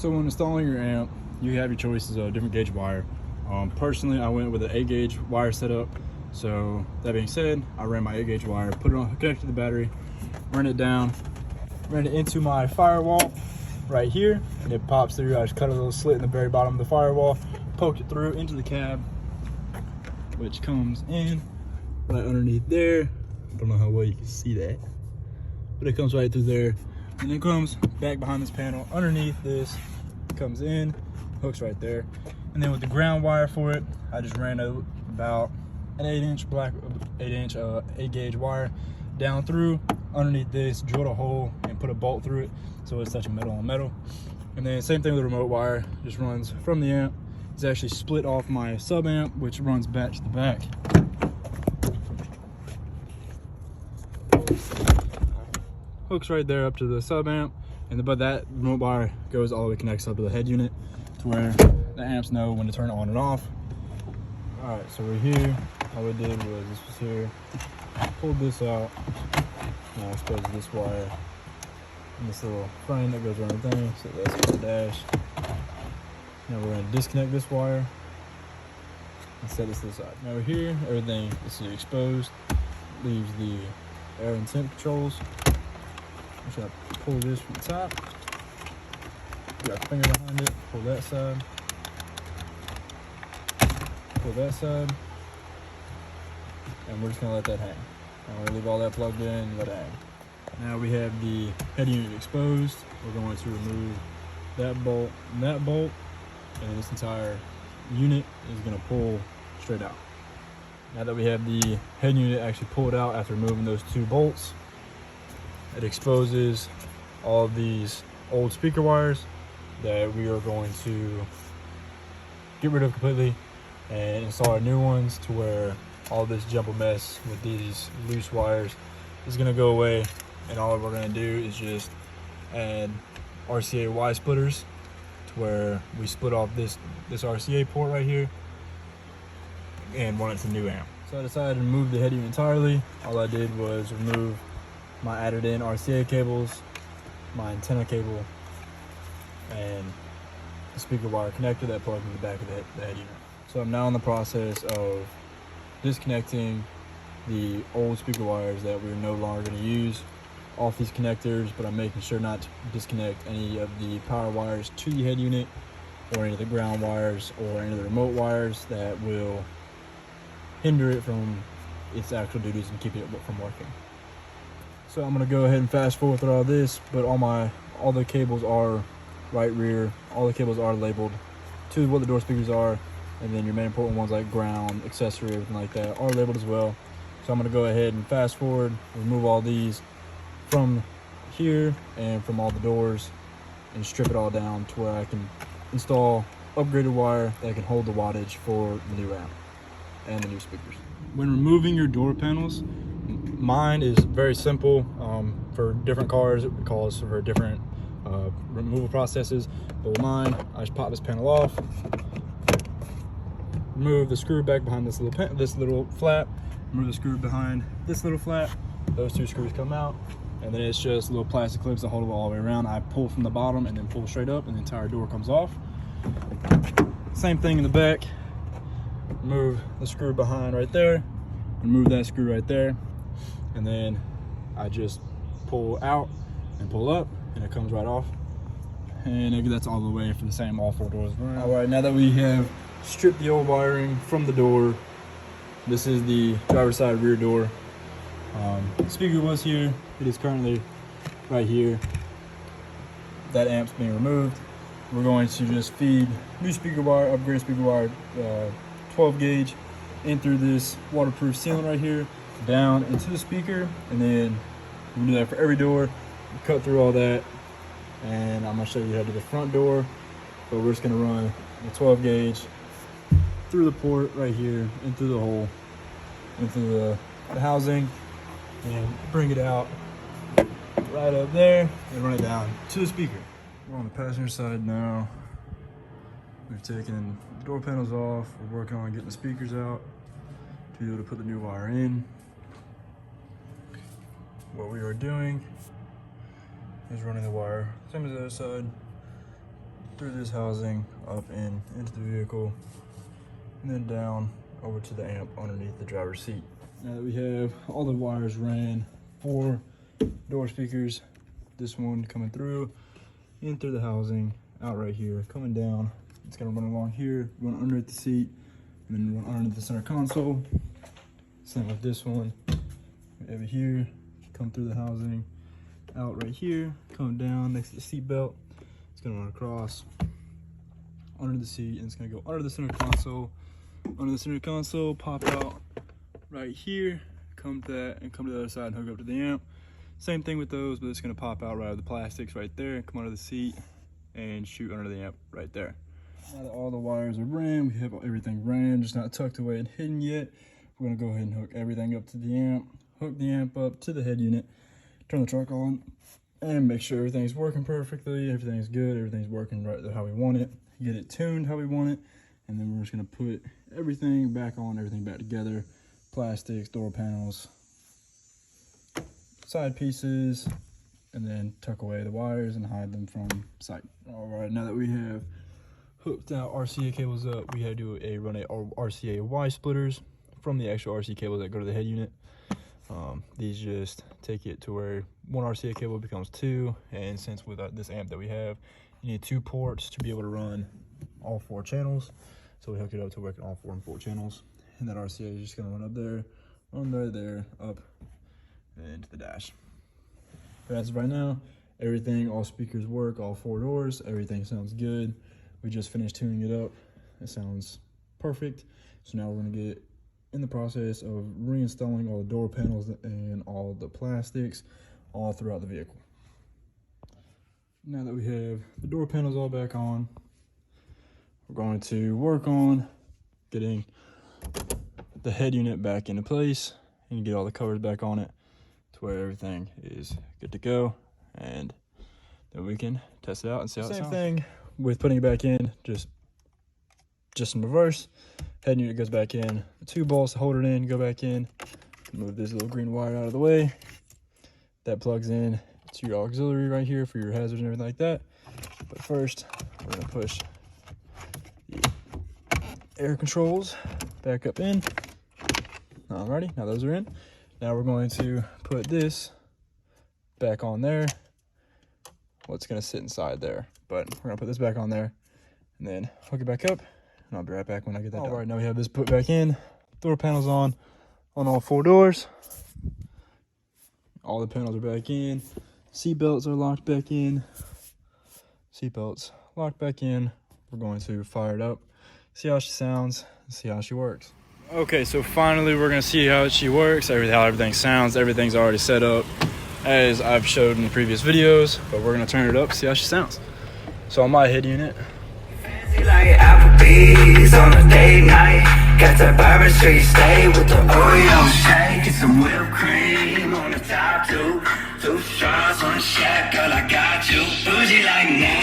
So when installing your amp, you have your choices of different gauge wire. Personally, I went with an 8 gauge wire setup. So that being said, I ran my 8 gauge wire, put it on, connected to the battery, ran it down, ran it into my firewall right here, and it pops through. I just cut a little slit in the very bottom of the firewall, poked it through into the cab, which comes in right underneath there. I don't know how well you can see that, but it comes right through there, and it comes back behind this panel underneath this, comes in, hooks right there. And then with the ground wire for it, I just ran about an 8 gauge wire down through underneath this, drilled a hole and put a bolt through it so it's touching metal on metal. And then same thing with the remote wire, just runs from the amp. It's actually split off my sub amp, which runs back to the back. Hooks right there up to the sub amp, but that remote wire goes all the way, connects up to the head unit to where the amps know when to turn it on and off. All right, so we're here. All we did was, this was here, pulled this out, now I exposed this wire and this little frame that goes around the thing, so that's the dash. Now we're gonna disconnect this wire and set this to the side. Now we're here, everything is exposed, leaves the air and temp controls. I'm just gonna pull this from the top, got a finger behind it, pull that side, pull that side, and we're just gonna let that hang. I'm gonna leave all that plugged in and let it hang. Now we have the head unit exposed. We're going to remove that bolt, and this entire unit is gonna pull straight out. Now that we have the head unit actually pulled out after removing those 2 bolts, it exposes all of these old speaker wires that we are going to get rid of completely and install our new ones, to where all this jumble mess with these loose wires is going to go away, and all we're going to do is just add RCA Y splitters to where we split off this RCA port right here and run it to the new amp. So I decided to remove the head unit entirely. All I did was remove my added in RCA cables, my antenna cable, and the speaker wire connector that plugs in the back of the head unit. So I'm now in the process of disconnecting the old speaker wires that we're no longer going to use off these connectors, but I'm making sure not to disconnect any of the power wires to the head unit, or any of the ground wires, or any of the remote wires that will hinder it from its actual duties and keep it from working. So I'm going to go ahead and fast forward through all this, but all the cables are right rear. All the cables are labeled to what the door speakers are, and then your main important ones like ground, accessory, everything like that are labeled as well. So I'm going to go ahead and fast forward, remove all these from here and from all the doors, and strip it all down to where I can install upgraded wire that can hold the wattage for the new amp and the new speakers. When removing your door panels, mine is very simple. For different cars, it calls for different removal processes, but with mine, I just pop this panel off, remove the screw back behind this little flap, remove the screw behind this little flap, those 2 screws come out, and then it's just little plastic clips that hold it all the way around. I pull from the bottom and then pull straight up, and the entire door comes off. Same thing in the back, remove the screw behind right there, remove that screw right there, and then I just pull out and pull up, and it comes right off, and that's all the way for the same all 4 doors. All right, now that we have stripped the old wiring from the door, this is the driver's side rear door. The speaker was here, it is currently right here. That amp's being removed. We're going to just feed new speaker wire, upgraded speaker wire, 12 gauge in through this waterproof sealant right here, down into the speaker, and then we'll do that for every door. Cut through all that, and I'm going to show you how to do the front door, but we're just going to run the 12 gauge through the port right here, into the hole, into the housing, and bring it out right up there and run it down to the speaker. We're on the passenger side now. We've taken the door panels off. We're working on getting the speakers out to be able to put the new wire in. What we are doing is running the wire, same as the other side, through this housing, up into the vehicle, and then down over to the amp underneath the driver's seat. Now that we have all the wires ran for door speakers, this one coming through, in through the housing, out right here, coming down. It's gonna run along here, run underneath the seat, and then run underneath the center console. Same with this one. Over here, come through the housing, out right here, come down next to the seat belt. It's gonna run across under the seat, and it's gonna go under the center console. Under the center console, pop out right here, come to that, and come to the other side and hook up to the amp. Same thing with those, but it's gonna pop out right out of the plastics right there, come under the seat, and shoot under the amp right there. Now that all the wires are ran, we have everything ran, just not tucked away and hidden yet. We're gonna go ahead and hook everything up to the amp, hook the amp up to the head unit, turn the truck on, and make sure everything's working perfectly, everything's good, everything's working right how we want it, get it tuned how we want it, and then we're just gonna put everything back on, everything back together, plastics, door panels, side pieces, and then tuck away the wires and hide them from sight. All right, now that we have hooked our RCA cables up, we had to run a RCA Y splitters from the actual RCA cables that go to the head unit. These just take it to where one RCA cable becomes two, and since with this amp that we have, you need 2 ports to be able to run all 4 channels. So we hook it up to work all 4 channels, and that RCA is just gonna run up there, run right there, up, and into the dash. But as of right now, everything, all speakers work, all 4 doors, everything sounds good. We just finished tuning it up. It sounds perfect. So now we're gonna get in the process of reinstalling all the door panels and all the plastics all throughout the vehicle. Now that we have the door panels all back on, we're going to work on getting the head unit back into place and get all the covers back on it to where everything is good to go, and then we can test it out and see how it sounds. Same thing with putting it back in, just in reverse. Head unit goes back in, the 2 bolts to hold it in go back in. Move this little green wire out of the way. That plugs in to your auxiliary right here for your hazards and everything like that. But first, we're gonna push the air controls back up in. Alrighty, now those are in. Now we're going to put this back on there. Well, it's gonna sit inside there, but we're gonna put this back on there and then hook it back up. And I'll be right back when I get that done. All right, now we have this put back in. Door panels on all 4 doors. All the panels are back in. Seat belts are locked back in. Seat belts locked back in. We're going to fire it up, see how she sounds, and see how she works. Okay, so finally we're gonna see how she works, how everything sounds. Everything's already set up as I've showed in the previous videos, but we're gonna turn it up, see how she sounds. So on my head unit, like Applebee's on a date night. Got that Bourbon Street stay with the Oreo shake and some whipped cream on the top 2. 2 straws, 1 shot, girl, I got you. Bougie like now.